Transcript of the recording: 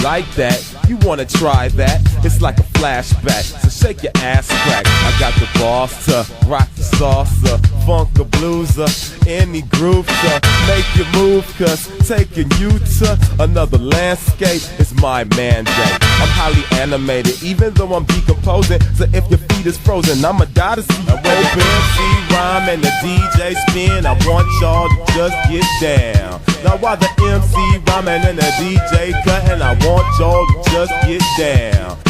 like that? You wanna try that? It's like a flashback, so shake your ass crack. I got the balls to rock the salsa, funk a blueser, any groove to make you move, cause taking you to another landscape is my mandate. I'm highly animated, even though I'm decomposing, so if your feet is frozen, I'ma die to see you open. When the MC rhyme and the DJ spin, I want y'all to just get down. Now while the MC rhyming and the DJ cutting, I want y'all to just get down.